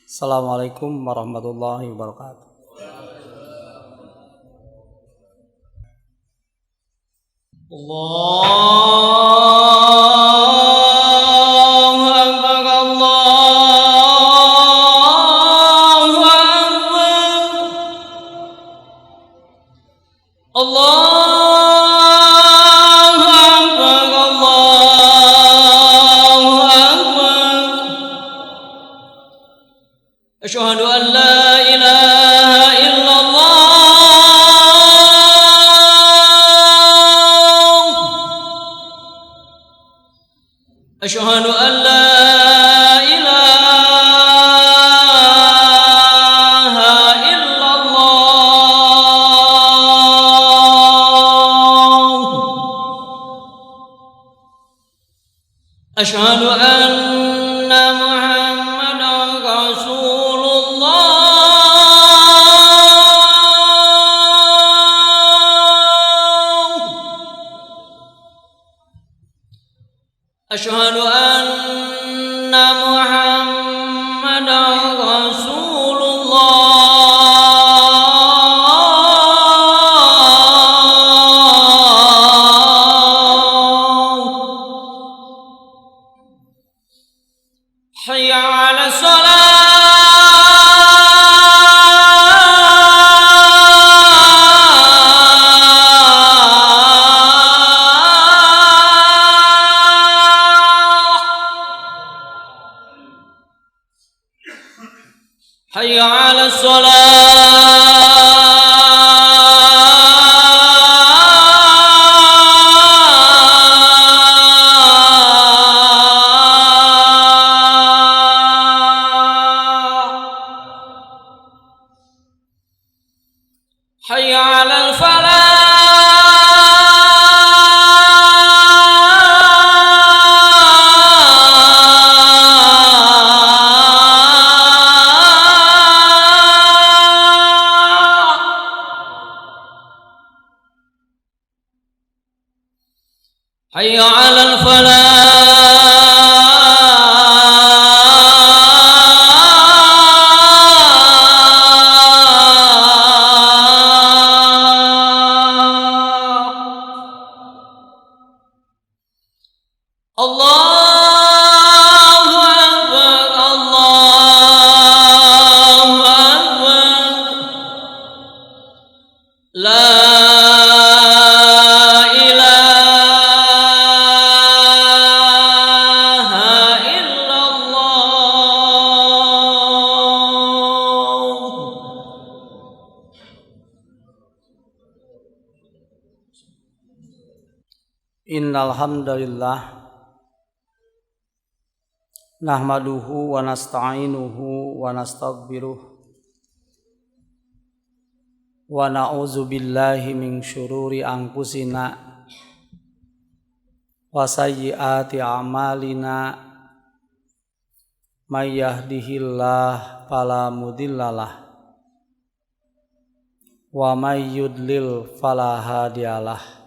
Assalamualaikum warahmatullahi wabarakatuh. Allahu Akbar, Allahu Akbar, Allahu Akbar, Allahu Akbar. Asyhadu an la ilaha illallah. Asyhadu an la ilaha illallah. Asyhadu anna Muhammadan Rasulullah. Asyhadu anna Muhammadan Rasulullah. Hayya 'ala Hayya 'ala Hayya 'alal Hayya 'alal Allahu Akbar, Allahu Akbar. La ilaha illallah. Innal hamdalillah nahmaduhu wa nasta'inuhu wa nastaghfiruh wa na'udzu billahi min syururi anfusina wa sayyiati a'malina may yahdihillahu fala mudhillalah wa may yudlil fala hadiyalah.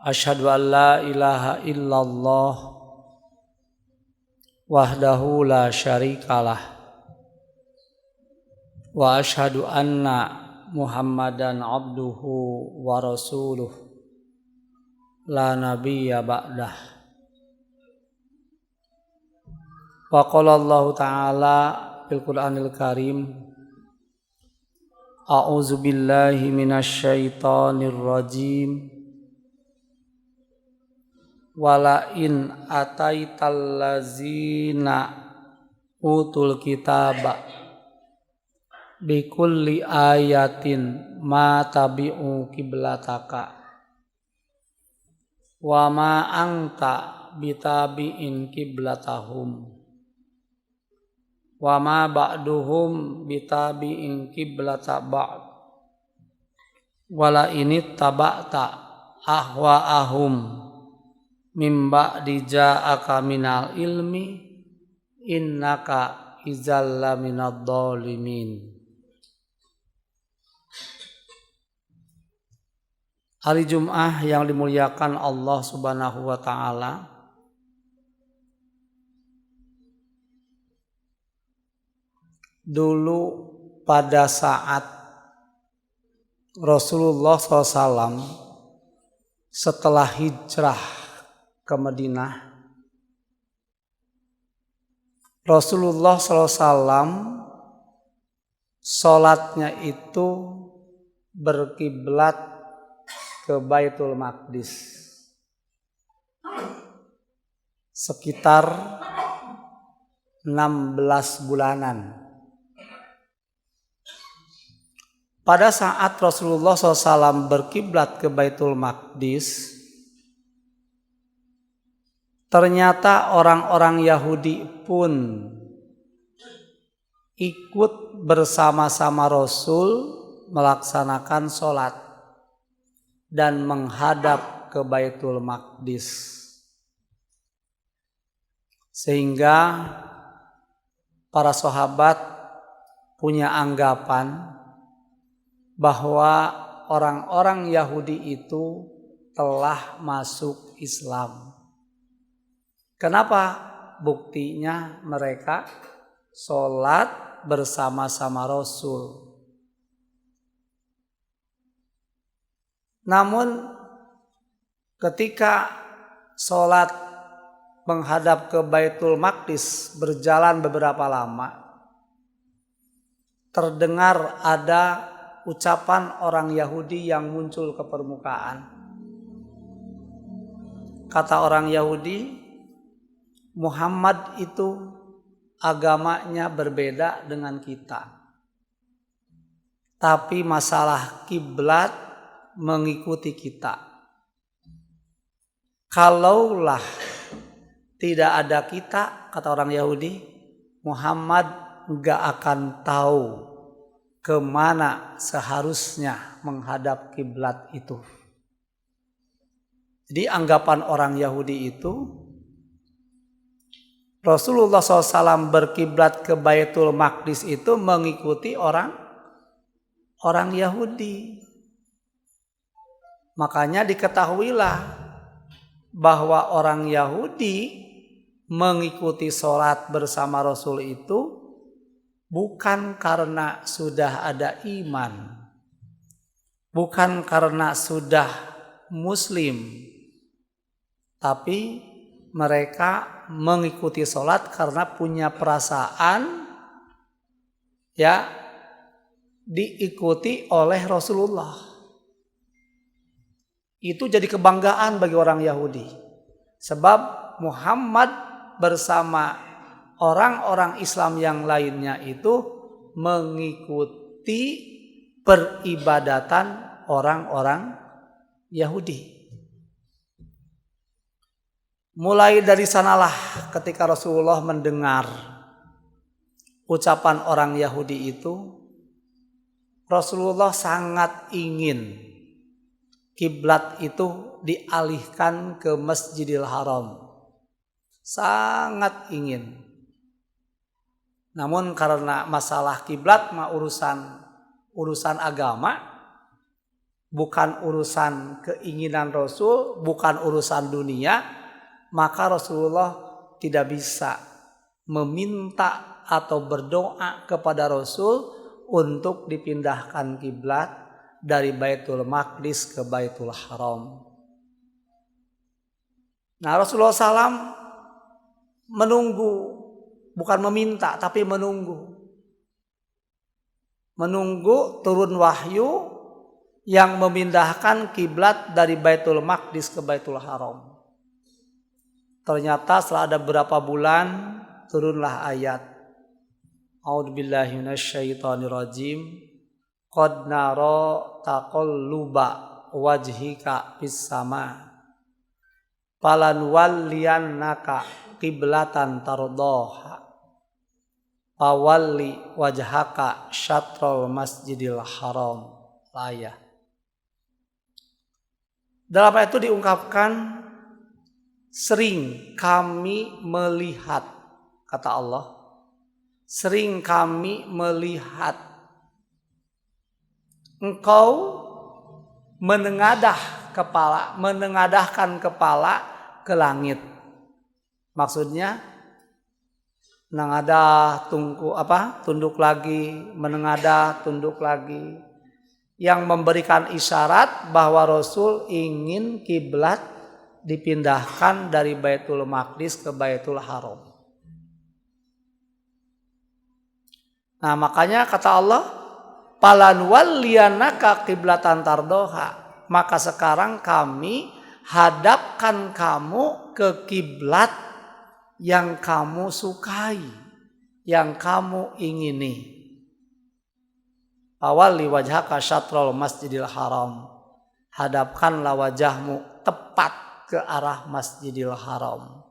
Asyhadu an la ilaha illallah wahdahu la syarikalah wa asyhadu anna Muhammadan abduhu wa rasuluh la nabiyya ba'dah. Wa qala Allah ta'ala fil Qur'anil Karim, a'udzu billahi minasy syaithanir rajim. Wala in ataital lazina utul kitaba bikulli ayatin ma tabi'u qiblataka wa ma anta bitabi'in qiblatahum wa ma ba'duhum bitabi'in qiblata ba'd wala init taba'ta ahwa'ahum mimba dija'aka minal ilmi innaka izalla minad dhalimin. Hari Jum'ah yang dimuliakan Allah Subhanahu wa ta'ala, dulu pada saat Rasulullah SAW setelah hijrah ke Madinah, Rasulullah SAW sholatnya itu berkiblat ke Baitul Maqdis sekitar 16 bulanan. Pada saat Rasulullah SAW berkiblat ke Baitul Maqdis, ternyata orang-orang Yahudi pun ikut bersama-sama Rasul melaksanakan sholat dan menghadap ke Baitul Maqdis. Sehingga para sahabat punya anggapan bahwa orang-orang Yahudi itu telah masuk Islam. Kenapa? Buktinya mereka sholat bersama-sama Rasul. Namun ketika sholat menghadap ke Baitul Maqdis berjalan beberapa lama, terdengar ada ucapan orang Yahudi yang muncul ke permukaan. Kata orang Yahudi, Muhammad itu agamanya berbeda dengan kita, tapi masalah kiblat mengikuti kita. Kalaulah tidak ada kita, kata orang Yahudi, Muhammad gak akan tahu kemana seharusnya menghadap kiblat itu. Jadi anggapan orang Yahudi itu, Rasulullah SAW berkiblat ke Baitul Maqdis itu mengikuti orang Yahudi. Makanya diketahuilah bahwa orang Yahudi mengikuti sholat bersama Rasul itu bukan karena sudah ada iman, bukan karena sudah muslim, tapi mereka mengikuti sholat karena punya perasaan ya diikuti oleh Rasulullah. Itu jadi kebanggaan bagi orang Yahudi, sebab Muhammad bersama orang-orang Islam yang lainnya itu mengikuti peribadatan orang-orang Yahudi. Mulai dari sanalah ketika Rasulullah mendengar ucapan orang Yahudi itu, Rasulullah sangat ingin kiblat itu dialihkan ke Masjidil Haram. Sangat ingin. Namun karena masalah kiblat mah urusan agama, bukan urusan keinginan Rasul, bukan urusan dunia, maka Rasulullah tidak bisa meminta atau berdoa kepada Rasul untuk dipindahkan kiblat dari Baitul Maqdis ke Baitul Haram. Nah, Rasulullah SAW menunggu, bukan meminta, tapi menunggu turun wahyu yang memindahkan kiblat dari Baitul Maqdis ke Baitul Haram. Ternyata setelah ada beberapa bulan turunlah ayat A'udzubillahi minasyaitonirrajim, qad nara taqalluba wajhika fis sama falanwalliyannaka qiblatan tardaha fawalli wajhaka syatrul masjidil haram. Ayat dalam ayat itu diungkapkan, sering kami melihat, kata Allah, sering kami melihat engkau menengadahkan kepala ke langit. Maksudnya menengadah tunduk lagi, menengadah tunduk lagi, yang memberikan isyarat bahwa Rasul ingin kiblat dipindahkan dari Baitul Maqdis ke Baitul Haram. Nah, makanya kata Allah, "Falanwalliyanaka qiblatan tardoha." Maka sekarang kami hadapkan kamu ke kiblat yang kamu sukai, yang kamu ingini. Awalli wajhaka syatrul masjidil haram. Hadapkanlah wajahmu tepat ke arah Masjidil Haram.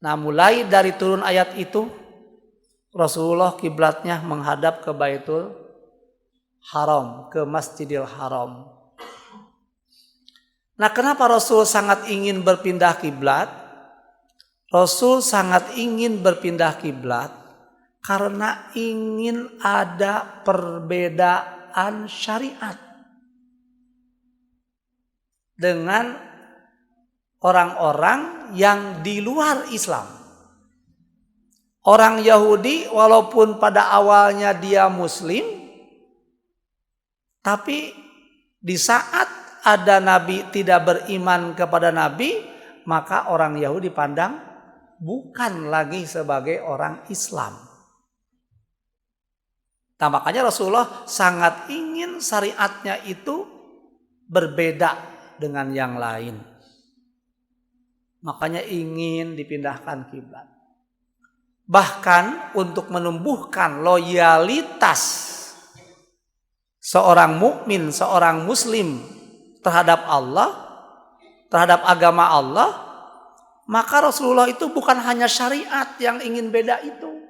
Nah, mulai dari turun ayat itu, Rasulullah kiblatnya menghadap ke Baitul Haram, ke Masjidil Haram. Nah, kenapa Rasul sangat ingin berpindah kiblat? Rasul sangat ingin berpindah kiblat karena ingin ada perbedaan syariat dengan orang-orang yang di luar Islam. Orang Yahudi walaupun pada awalnya dia Muslim, tapi di saat ada Nabi tidak beriman kepada Nabi, maka orang Yahudi pandang bukan lagi sebagai orang Islam. Nah, makanya Rasulullah sangat ingin syariatnya itu berbeda dengan yang lain. Makanya ingin dipindahkan kiblat. Bahkan untuk menumbuhkan loyalitas seorang mukmin, seorang muslim terhadap Allah, terhadap agama Allah, maka Rasulullah itu bukan hanya syariat yang ingin beda itu.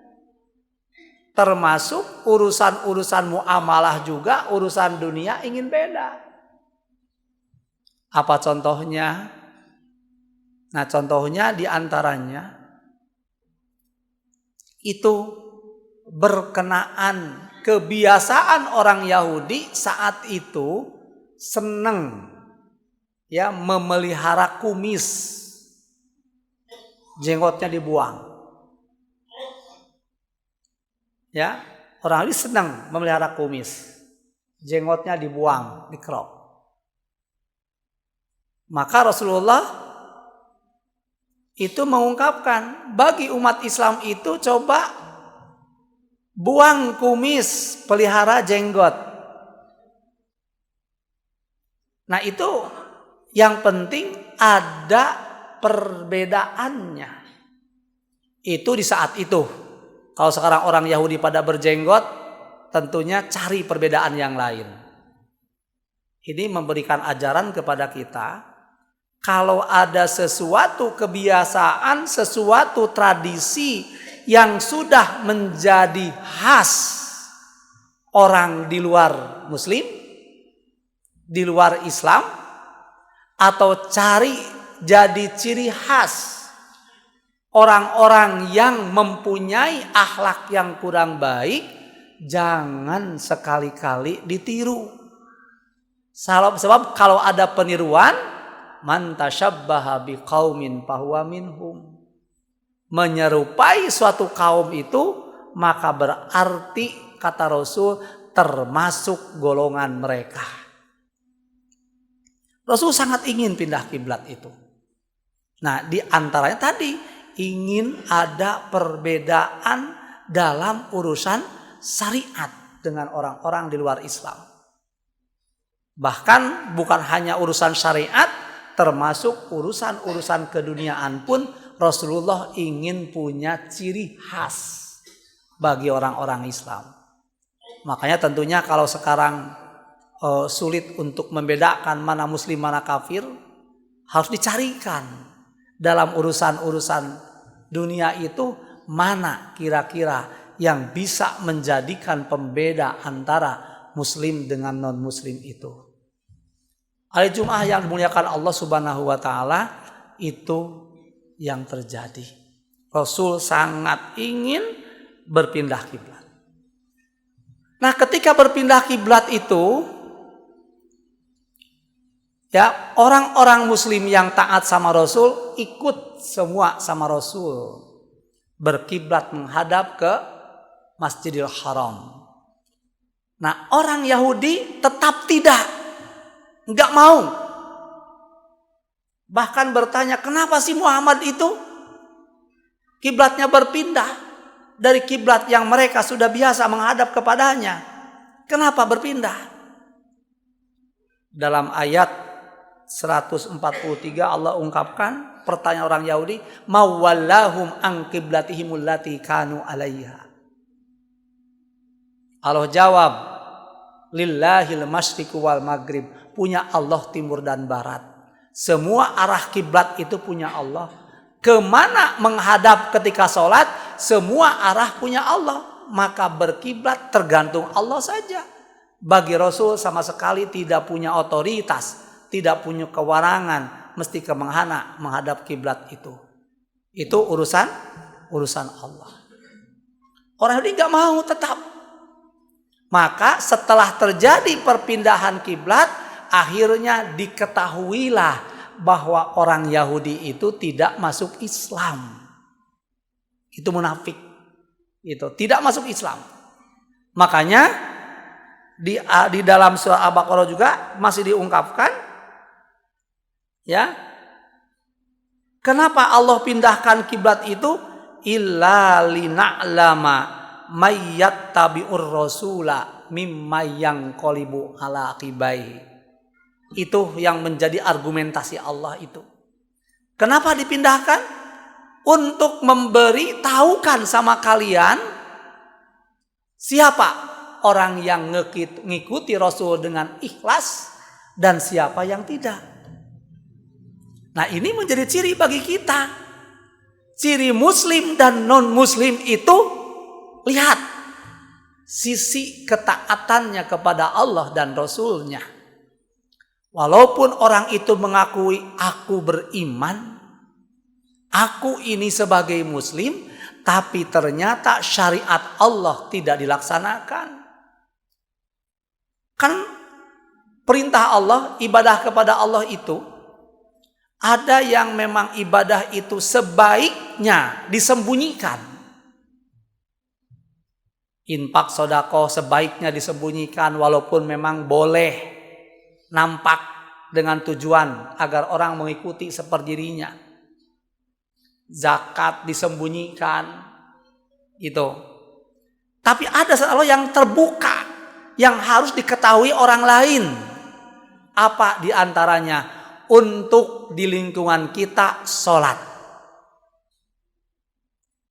Termasuk urusan-urusan muamalah juga, urusan dunia ingin beda. Apa contohnya? Nah, contohnya diantaranya itu berkenaan kebiasaan orang Yahudi saat itu senang ya memelihara kumis. Jenggotnya dibuang. Ya, orang Yahudi senang memelihara kumis. Jenggotnya dibuang, dikerok. Maka Rasulullah itu mengungkapkan bagi umat Islam itu coba buang kumis, pelihara jenggot. Nah, itu yang penting ada perbedaannya. Itu di saat itu. Kalau sekarang orang Yahudi pada berjenggot, tentunya cari perbedaan yang lain. Ini memberikan ajaran kepada kita, kalau ada sesuatu kebiasaan, sesuatu tradisi yang sudah menjadi khas orang di luar Muslim, di luar Islam, atau cari jadi ciri khas orang-orang yang mempunyai akhlak yang kurang baik, jangan sekali-kali ditiru. Sebab kalau ada peniruan, man tasyabbaha biqaumin fahuwa minhum. Menyerupai suatu kaum itu, maka berarti kata Rasul termasuk golongan mereka. Rasul sangat ingin pindah kiblat itu. Nah, di antaranya tadi ingin ada perbedaan dalam urusan syariat dengan orang-orang di luar Islam. Bahkan bukan hanya urusan syariat, termasuk urusan-urusan keduniaan pun Rasulullah ingin punya ciri khas bagi orang-orang Islam. Makanya tentunya kalau sekarang sulit untuk membedakan mana muslim mana kafir, harus dicarikan dalam urusan-urusan dunia itu mana kira-kira yang bisa menjadikan pembeda antara muslim dengan non-muslim itu. Hari Jumat yang dimuliakan Allah Subhanahu wa taala, itu yang terjadi. Rasul sangat ingin berpindah kiblat. Nah, ketika berpindah kiblat itu, ya, orang-orang muslim yang taat sama Rasul ikut semua sama Rasul. berkiblat menghadap ke Masjidil Haram. Nah, orang Yahudi tetap tidak, nggak mau. Bahkan bertanya, kenapa sih Muhammad itu kiblatnya berpindah dari kiblat yang mereka sudah biasa menghadap kepadanya? Kenapa berpindah? Dalam ayat 143 Allah ungkapkan pertanyaan orang Yahudi, mawallahum an qiblatihimul lati kanu 'alaiha. Allah jawab, lillahil masyriqu wal maghrib, punya Allah timur dan barat. Semua arah kiblat itu punya Allah. Kemana menghadap ketika sholat, semua arah punya Allah. Maka berkiblat tergantung Allah saja. Bagi Rasul sama sekali tidak punya otoritas, tidak punya kewenangan mesti kemana menghadap kiblat itu. Itu urusan Allah. Orang Yahudi nggak mau tetap. Maka setelah terjadi perpindahan kiblat, akhirnya diketahuilah bahwa orang Yahudi itu tidak masuk Islam. Itu munafik. Itu tidak masuk Islam. Makanya di dalam surah Al-Baqarah juga masih diungkapkan, ya. Kenapa Allah pindahkan kiblat itu? Illa lina'lama mayyattabi'ur rasula mimmayang qolibu ala aqibaihi. Itu yang menjadi argumentasi Allah itu. Kenapa dipindahkan? Untuk memberi tahukan sama kalian siapa orang yang ngikuti Rasul dengan ikhlas dan siapa yang tidak. Nah, ini menjadi ciri bagi kita. Ciri muslim dan non muslim itu, lihat sisi ketaatannya kepada Allah dan Rasulnya. Walaupun orang itu mengakui aku beriman, aku ini sebagai muslim, tapi ternyata syariat Allah tidak dilaksanakan. Kan perintah Allah, ibadah kepada Allah itu, ada yang memang ibadah itu sebaiknya disembunyikan. Infak sedekah sebaiknya disembunyikan walaupun memang boleh nampak dengan tujuan agar orang mengikuti seperti dirinya. Zakat disembunyikan itu. Tapi ada satu yang terbuka yang harus diketahui orang lain. Apa diantaranya? Untuk di lingkungan kita sholat.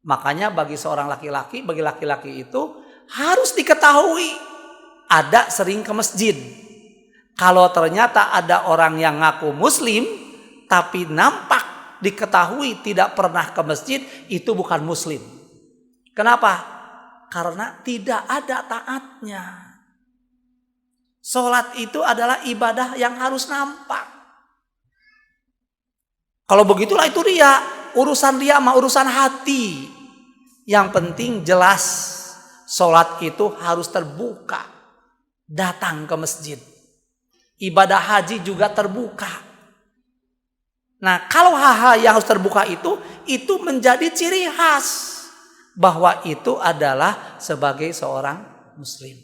Makanya bagi seorang laki-laki, bagi laki-laki itu harus diketahui ada sering ke masjid. Kalau ternyata ada orang yang ngaku muslim tapi nampak diketahui tidak pernah ke masjid, itu bukan muslim. Kenapa? Karena tidak ada taatnya. Sholat itu adalah ibadah yang harus nampak. Kalau begitulah itu dia, urusan dia sama urusan hati. Yang penting jelas sholat itu harus terbuka. Datang ke masjid. Ibadah haji juga terbuka. Nah, kalau hal-hal yang harus terbuka itu menjadi ciri khas. Bahwa itu adalah sebagai seorang muslim.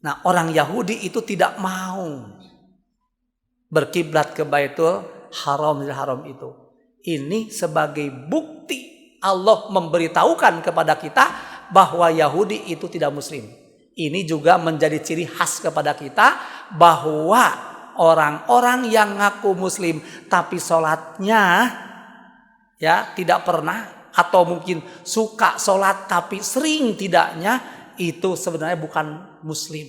Nah, orang Yahudi itu tidak mau berkiblat ke Baitul Haram itu. Ini sebagai bukti Allah memberitahukan kepada kita bahwa Yahudi itu tidak muslim. Ini juga menjadi ciri khas kepada kita bahwa orang-orang yang ngaku muslim tapi sholatnya ya tidak pernah, atau mungkin suka sholat tapi sering tidaknya, itu sebenarnya bukan muslim.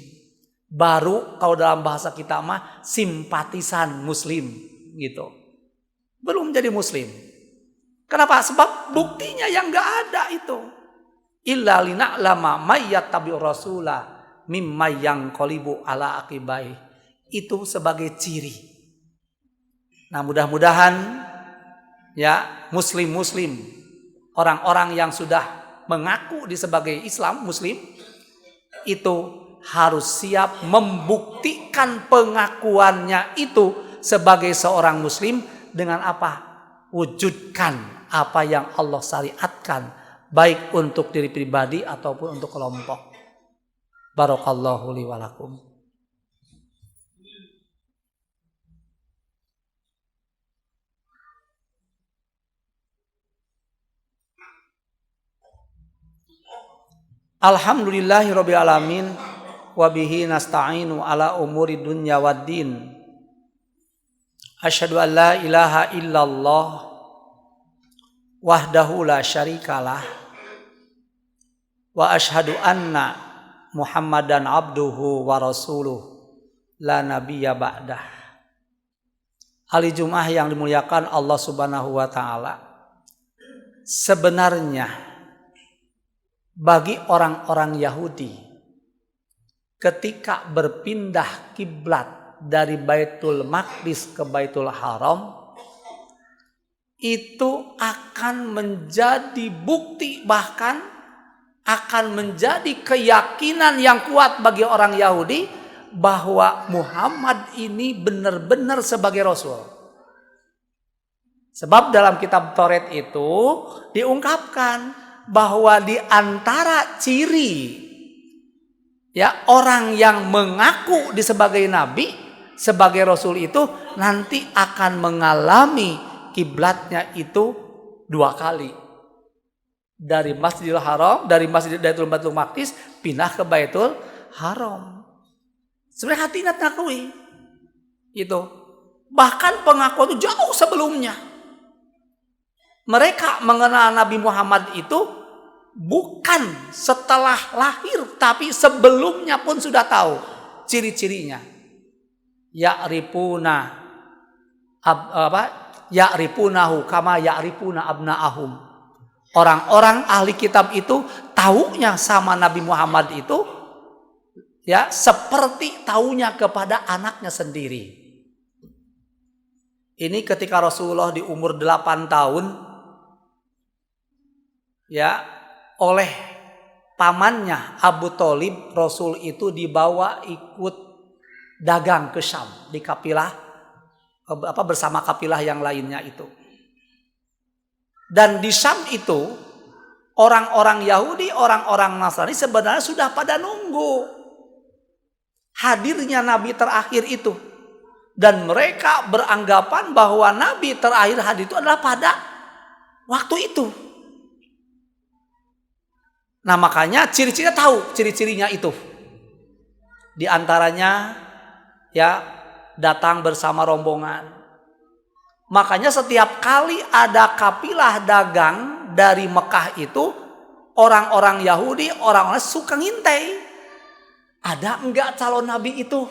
Baru kalau dalam bahasa kita mah simpatisan muslim gitu. Belum jadi muslim. Kenapa? Sebab buktinya yang gak ada itu. Illa lina'lama mayyattabi'ur rasula mimmayang qolibu ala aqibai. Itu sebagai ciri. Nah, mudah-mudahan ya muslim-muslim, orang-orang yang sudah mengaku di sebagai Islam muslim itu harus siap membuktikan pengakuannya itu sebagai seorang muslim dengan apa? Wujudkan apa yang Allah syariatkan baik untuk diri pribadi ataupun untuk kelompok. Barakallahu li wa lakum. Alhamdulillahirabbil alamin wa bihi nasta'inu ala umuri dunya waddin. Asyhadu an la ilaha illallah wahdahu la syarikalah wa asyhadu anna Muhammadan abduhu wa rasuluh la nabiyya ba'dah. Hari Jumat yang dimuliakan Allah Subhanahu wa taala. Sebenarnya bagi orang-orang Yahudi ketika berpindah kiblat dari Baitul Maqdis ke Baitul Haram itu akan menjadi bukti, bahkan akan menjadi keyakinan yang kuat bagi orang Yahudi bahwa Muhammad ini benar-benar sebagai Rasul. Sebab dalam kitab Taurat itu diungkapkan bahwa di antara ciri orang yang mengaku sebagai nabi, sebagai rasul itu nanti akan mengalami kiblatnya itu 2 kali. Dari Masjidil Haram, dari Baitul Maqdis pindah ke Baitul Haram. Sebenarnya hati tidak mengakui itu. Bahkan pengakuan itu jauh sebelumnya. Mereka mengenal Nabi Muhammad itu bukan setelah lahir, tapi sebelumnya pun sudah tahu ciri-cirinya. Ya'rifunahu kama ya'rifuna abna'ahum. Orang-orang ahli kitab itu taunya sama Nabi Muhammad itu seperti taunya kepada anaknya sendiri. Ini ketika Rasulullah di umur 8 tahun oleh pamannya Abu Thalib, Rasul itu dibawa ikut dagang ke Syam di kapilah bersama kapilah yang lainnya itu. Dan di Syam itu orang-orang Yahudi, orang-orang Nasrani sebenarnya sudah pada nunggu hadirnya Nabi terakhir itu. Dan mereka beranggapan bahwa Nabi terakhir hadir itu adalah pada waktu itu. Nah makanya ciri-cirinya tahu, ciri-cirinya itu. Di antaranya datang bersama rombongan. Makanya setiap kali ada kapilah dagang dari Mekah itu, orang-orang Yahudi, orang-orang suka ngintai. Ada enggak calon nabi itu?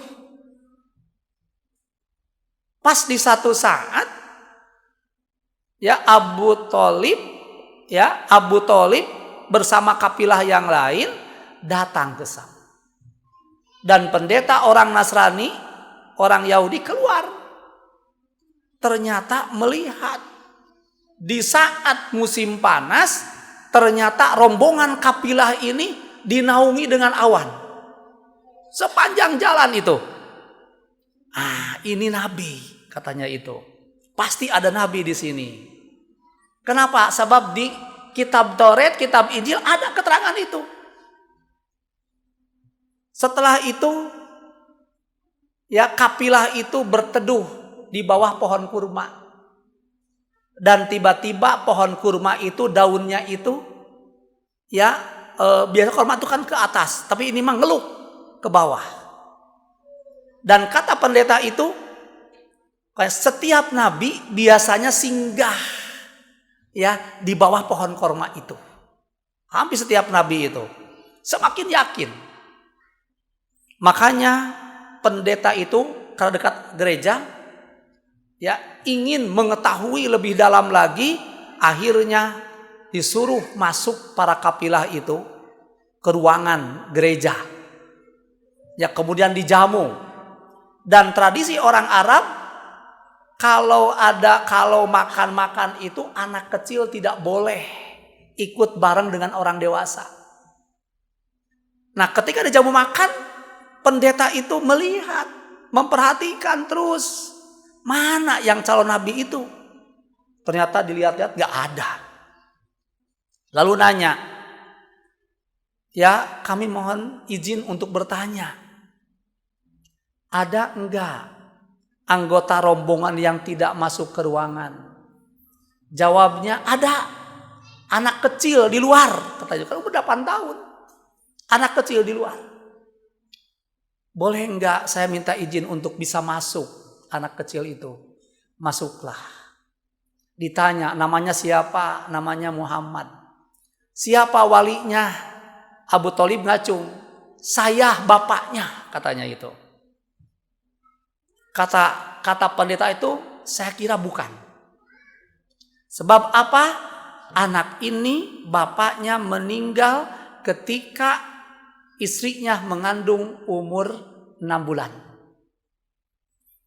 Pas di satu saat Abu Thalib bersama kapilah yang lain datang ke Syam. Dan pendeta orang Nasrani, orang Yahudi keluar. Ternyata melihat di saat musim panas, ternyata rombongan kapilah ini dinaungi dengan awan. Sepanjang jalan itu. Ini nabi katanya itu. Pasti ada nabi di sini. Kenapa? Sebab di kitab Taurat, kitab Injil ada keterangan itu. Setelah itu kapilah itu berteduh di bawah pohon kurma. Dan tiba-tiba pohon kurma itu daunnya itu biasa kurma itu kan ke atas, tapi ini mengeluk ke bawah. Dan kata pendeta itu setiap nabi biasanya singgah di bawah pohon kurma itu. Hampir setiap nabi itu. Semakin yakin. Makanya pendeta itu karena dekat gereja ingin mengetahui lebih dalam lagi, akhirnya disuruh masuk para kapilah itu ke ruangan gereja. Kemudian dijamu. Dan tradisi orang Arab, kalau makan-makan itu anak kecil tidak boleh ikut bareng dengan orang dewasa. Nah, ketika dijamu makan, pendeta itu melihat, memperhatikan terus mana yang calon nabi itu. Ternyata dilihat-lihat gak ada. Lalu nanya, ya kami mohon izin untuk bertanya, ada enggak anggota rombongan yang tidak masuk ke ruangan? Jawabnya ada, anak kecil di luar. Katanya kan umur 8 tahun, anak kecil di luar. Boleh enggak saya minta izin untuk bisa masuk? Anak kecil itu masuklah. Ditanya namanya siapa? Namanya Muhammad. Siapa walinya? Abu Thalib ngacung, saya bapaknya, katanya itu. Kata pendeta itu, saya kira bukan. Sebab apa? Anak ini bapaknya meninggal ketika istrinya mengandung umur 6 bulan.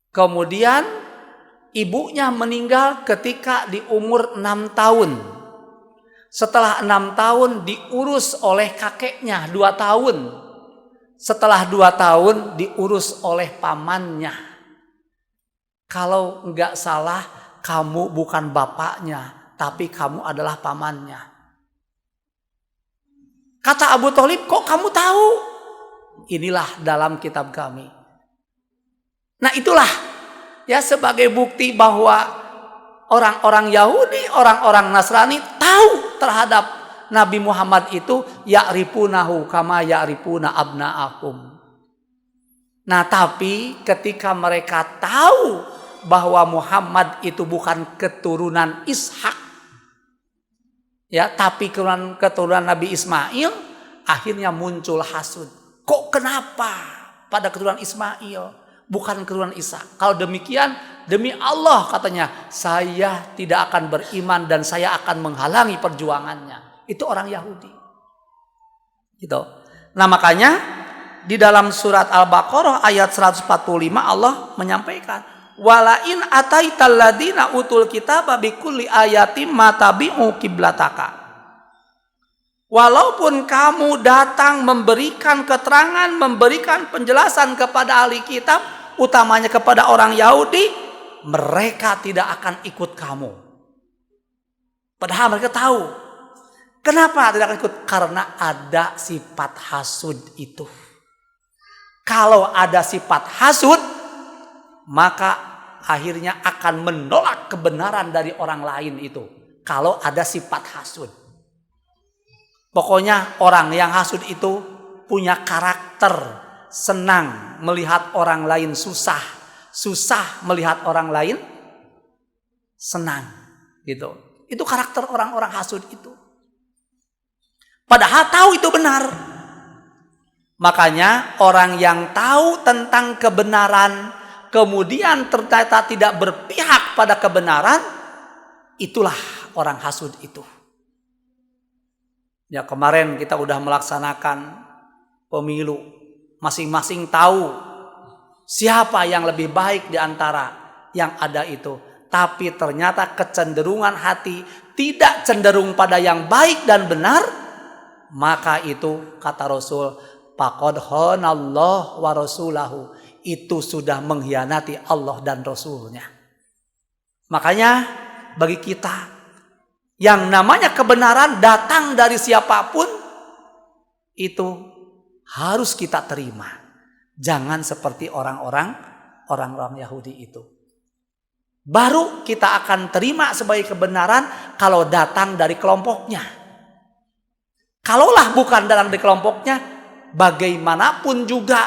Kemudian ibunya meninggal ketika di umur 6 tahun. Setelah 6 tahun diurus oleh kakeknya 2 tahun. Setelah 2 tahun diurus oleh pamannya. Kalau enggak salah, kamu bukan bapaknya, tapi kamu adalah pamannya. Kata Abu Thalib, kok kamu tahu? Inilah dalam kitab kami. Nah itulah ya sebagai bukti bahwa orang-orang Yahudi, orang-orang Nasrani tahu terhadap Nabi Muhammad itu ya'rifunahu kama ya'rifuna abna'ahum. Nah, tapi ketika mereka tahu bahwa Muhammad itu bukan keturunan Ishak, ya, tapi keturunan Nabi Ismail, akhirnya muncul hasud. Kok kenapa pada keturunan Ismail, bukan keturunan Ishak? Kalau demikian, demi Allah katanya, saya tidak akan beriman dan saya akan menghalangi perjuangannya. Itu orang Yahudi. Gitu. Nah makanya di dalam surat Al-Baqarah ayat 145 Allah menyampaikan, walain ataital ladina utul kitaba bikulli ayatim matabi'u qiblataka. Walaupun kamu datang memberikan keterangan, memberikan penjelasan kepada ahli kitab, utamanya kepada orang Yahudi, mereka tidak akan ikut kamu. Padahal mereka tahu. Kenapa tidak akan ikut? Karena ada sifat hasud itu. Kalau ada sifat hasud, maka akhirnya akan menolak kebenaran dari orang lain itu. Kalau ada sifat hasud. Pokoknya orang yang hasud itu punya karakter senang melihat orang lain susah, susah melihat orang lain senang, gitu. Itu karakter orang-orang hasud itu. Padahal tahu itu benar. Makanya orang yang tahu tentang kebenaran kemudian ternyata tidak berpihak pada kebenaran, itulah orang hasud itu. Ya kemarin kita udah melaksanakan pemilu. Masing-masing tahu siapa yang lebih baik di antara yang ada itu. Tapi ternyata kecenderungan hati tidak cenderung pada yang baik dan benar. Maka itu kata Rasul, faqad khanallahu wa rasulahu. Itu sudah mengkhianati Allah dan Rasulnya. Makanya bagi kita, yang namanya kebenaran datang dari siapapun, itu harus kita terima. Jangan seperti orang-orang Yahudi itu. Baru kita akan terima sebagai kebenaran kalau datang dari kelompoknya. Kalaulah bukan dari kelompoknya, bagaimanapun juga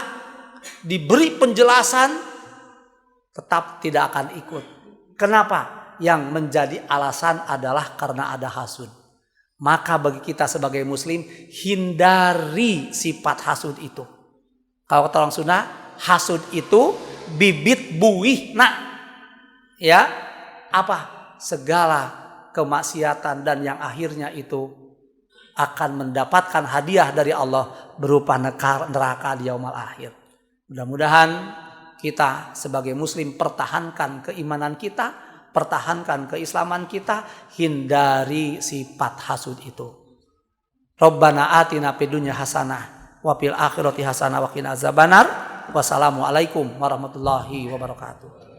diberi penjelasan, tetap tidak akan ikut. Kenapa? Yang menjadi alasan adalah karena ada hasud. Maka bagi kita sebagai muslim, hindari sifat hasud itu. Kalau kata orang Sunda, hasud itu bibit buih. Nah, ya, apa? Segala kemaksiatan dan yang akhirnya itu akan mendapatkan hadiah dari Allah berupa neraka di yaumul akhir. Mudah-mudahan kita sebagai muslim pertahankan keimanan kita, pertahankan keislaman kita, hindari sifat hasud itu. Rabbana atina fid dunya hasanah wa fil akhirati hasanah wa qina azabannar. Wassalamualaikum warahmatullahi wabarakatuh.